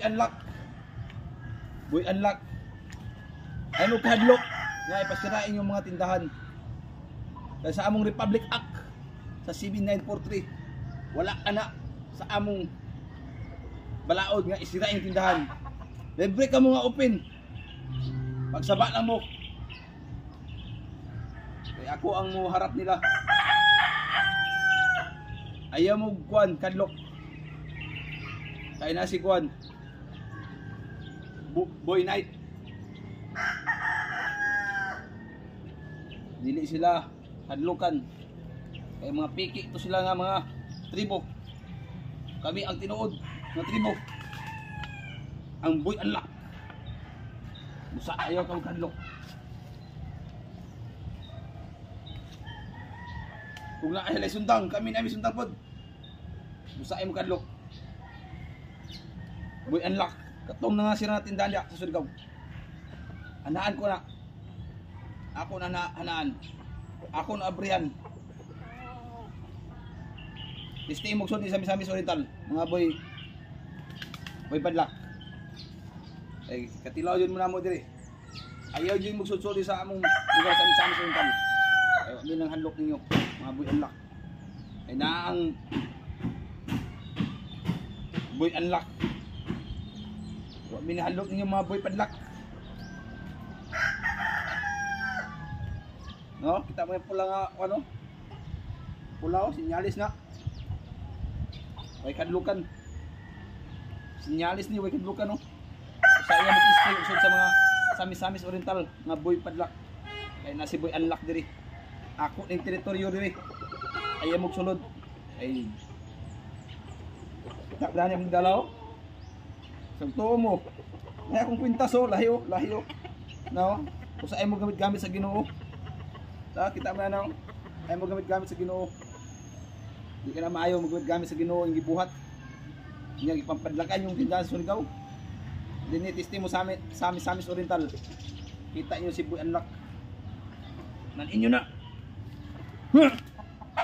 Unlock. Boy unlock. Ano kahadlok nga ipasirain yung mga tindahan. Kaya sa among Republic Act sa 7943 wala ana sa among balaod nga isira yung tindahan. Libre ka mo nga open. Pagsaba lang mo. Kaya ako ang mo harap nila. Ayaw mo kuan kadlok. Kaya na si kuan Boy Night. Dili sila hadlukan. Kaya mga piki ito sila nga mga tribo. Kami ang tinuod ng tribo. Ang boy unlock. Musa ayaw kang kadlok. Kung na ay sundang, kami namin sundang pod. Musa ayaw mo kadlok. Boy unlock. Katong na nga sila na tindahan diya sa Surigao. Anaan ko na. Ako na hanaan. Ako na abrihan. Listi mo sud ni Sami-Samis Oriental, mga boy padlak. Ay katilaw yun mo na mo diri. Ayaw yun magsud-sud sa among lugar sa Sami-Samis Oriental. Ay wa mi nang handlok ninyo, mga boy unlock. Ay naang boy unlock. Wa mi nang handlok ninyo mga boy padlak. No, kita mo yung pula nga ano? Pula sinyalis na. Way kadlukan. Sinyalis ni way kadlukan no. Sa iya mag-stay usod sa mga Sami-Samis Oriental, nga boy padlak. Kay na si boy unlock diri. Ako ning teritoryo diri. Ayaw mo sulod. Ay. Tak brani ang dalaw. Sugto mo. Ay akong kwintas lahiyo. No. Usa ay mo gamit sa Ginoo. Kita mo na ay mo gamit sa Ginoo. Di ka na maayo gamit sa Ginoo yung gibuhat. Nya ipampadlakan yung tindahan sa Surigao. Dinitisti mo sa Sami-Samis Oriental. Kita niyo si boy unlock. Nan inyo na.